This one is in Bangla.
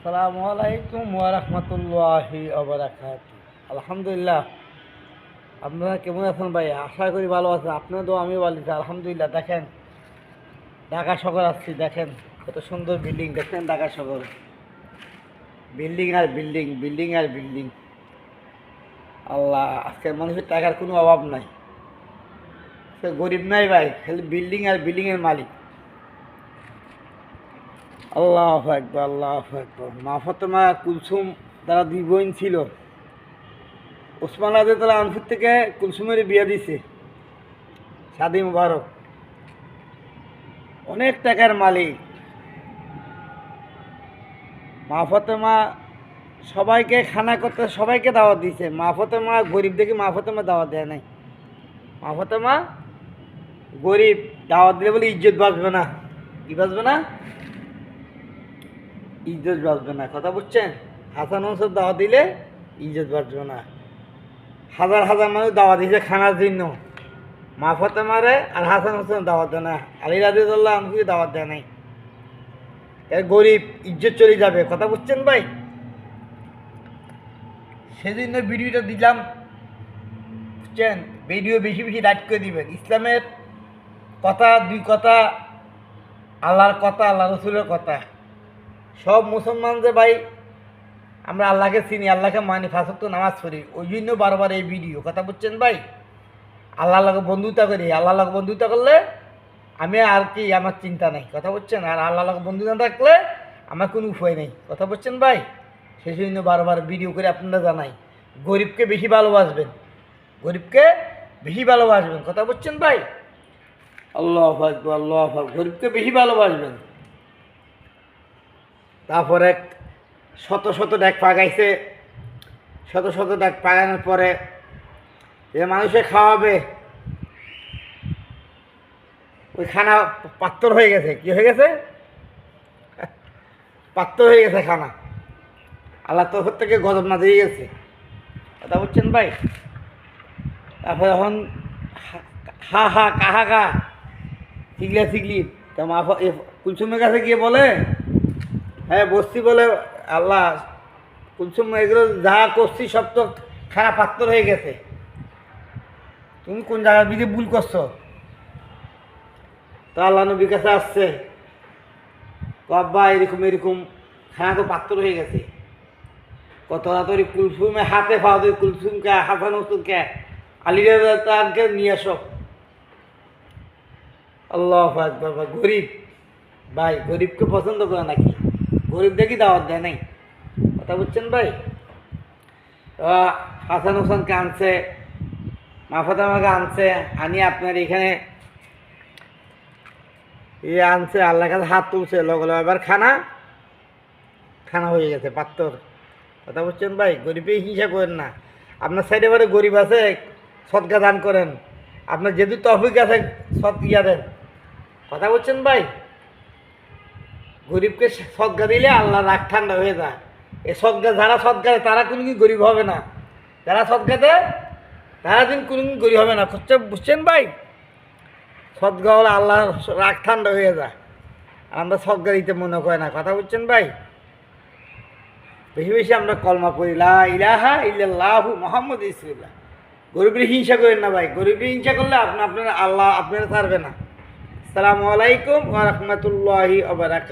আসসালামু আলাইকুম ওয়া রাহমাতুল্লাহি ওয়া বারাকাতুহু। আলহামদুলিল্লাহ, আপনারা কেমন আছেন ভাই? আশা করি ভালো আছেন। আপনারা তো আমি ভালো আছি আলহামদুলিল্লাহ। দেখেন ঢাকা শহর আসছি, দেখেন কত সুন্দর বিল্ডিং, দেখেন ঢাকা শহর, বিল্ডিং আর বিল্ডিং, বিল্ডিং আর বিল্ডিং। আল্লাহ, আজকের মানুষের টাকার কোনো অভাব নাই, সে গরিব নাই ভাই, খালি বিল্ডিং আর বিল্ডিংয়ের মালিক। আল্লাহু আকবার, আল্লাহু আকবার। মা ফাতেমা কুলসুম তারা দুই বোন ছিল। ওসমান রাদিয়াল্লাহু আনহু থেকে কুলসুমের বিয়ে দিছে শাদি মুবারক, অনেক টাকার মালিক। মা ফাতেমা সবাইকে খানা করতে, সবাইকে দাওয়াত দিছে। মা ফাতেমা গরিব দেখে মা ফাতেমা দাওয়াত দেয় নাই। মা ফাতেমা গরিব, দাওয়াত দিলে বলে ইজ্জত বাঁচবে না। কি বাঁচবে না? ইজ্জত বাঁচবে না, কথা বুঝছেন? হাসান হোসেন দাওয়াত দিলে ইজ্জত বাঁচবে না। হাজার হাজার মানুষ দাওয়াত দিয়েছে খানার জন্য, মা ফাতেমারে আর হাসান হোসেন দাওয়াত দেয় না, আলী রাদিয়াল্লাহু আনহুকে দাওয়াত দেয় নাই। এর গরিব, ইজ্জত চলে যাবে, কথা বুঝছেন ভাই? সেজন্য ভিডিওটা দিলাম, বুঝছেন? ভিডিও বেশি বেশি লাইক করে দিবেন। ইসলামের কথা, দুই কথা, আল্লাহর কথা, আল্লাহ রসুলের কথা। সব মুসলমান যে ভাই আমরা আল্লাহকে চিনি, আল্লাহকে মানি, পাঁচ ওয়াক্ত নামাজ পড়ি, ওই জন্য বারবার এই ভিডিও, কথা বুঝছেন ভাই? আল্লাহর লগে বন্ধুতা করি, আল্লাহর লগে বন্ধুতা করলে আমি আর কি, আমার চিন্তা নেই, কথা বুঝছেন? আর আল্লাহর লগে বন্ধু না থাকলে আমার কোনো উপায় নেই, কথা বুঝছেন ভাই? সেই জন্য বারবার ভিডিও করে আপনারা জানাই, গরিবকে বেশি ভালোবাসবেন, গরিবকে বেশি ভালোবাসবেন, কথা বুঝছেন ভাই? আল্লাহু আকবার, আল্লাহু আকবার। গরিবকে বেশি ভালোবাসবেন। তারপরে শত শত ডাক পাকাইছে, শত শত ডাক পাকানোর পরে যে মানুষে খাওয়াবে, ওই খানা পাত্তর হয়ে গেছে। কি হয়ে গেছে? পাত্তর হয়ে গেছে খানা। আল্লাহ তরফ থেকে গজব না দিয়ে গেছে, কথা বুঝছেন ভাই? তারপরে এখন হা হা কাহা কা শিখলে শিখলি, তা মা কুলসুমের কাছে গিয়ে বলে, হ্যাঁ বসছি, বলে আল্লাহ কুলসুম এগুলো যা করছি সব তো খানা পাত্তর হয়ে গেছে, তুমি কোন জায়গায় বিধি ভুল করছো? তা আল্লাহ নবীর কাছে আসছে, আব্বা এরকম এরকম খানা তো পাত্তর হয়ে গেছে। কত তাড়াতাড়ি কুলসুমে হাতে পাওয়া দিয়ে কুলসুমকে, হাসান হোসেনকে, আলিরাকে নিয়ে আসো। আল্লাহু আকবার। গরিব ভাই, গরিবকে পছন্দ করে নাকি? গরিব দেখি দাওয়াত দেয় নাই, কথা বুঝছেন ভাই? হাসান হোসেনকে আনছে, মা ফাতেমাকে আনছে, আনি আপনার এখানে আনছে, আল্লাহর কাছে হাত তুলছে, লগলো এবার খানা খানা হয়ে গেছে পাত্তর, কথা বুঝছেন ভাই? গরিবে হিংসা করেন না। আপনার সাইডে বারে গরিব আছে, সদকা দান করেন। আপনার যেহেতু তফিক আছে, সৎ ইয়া দেন, কথা বুঝছেন ভাই? গরিবকে সদকা দিলে আল্লাহ রাগ ঠান্ডা হয়ে যায়। এই সদকা, যারা সদকা দেয় তারা কোনোদিন গরিব হবে না, যারা সদকা দেয় তারা দিন কোনোদিন গরিব হবে না, বুঝছেন ভাই? সদকা হলে আল্লাহ রাগ ঠান্ডা হয়ে যায়, আর আমরা সদকা দিতে মনে করে না, কথা বুঝছেন ভাই? বেশি বেশি আমরা কলমা পড়ি, লা ইলাহা ইল্লাল্লাহু মুহাম্মাদুর রাসূলুল্লাহ। গরিবের হিংসা করেন না ভাই, গরিবের হিংসা করলে আপনার আল্লাহ আপনারা ছাড়বে না। আসসালামু আলাইকুম ওয়া রাহমাতুল্লাহি ওয়া বারাকাতুহু।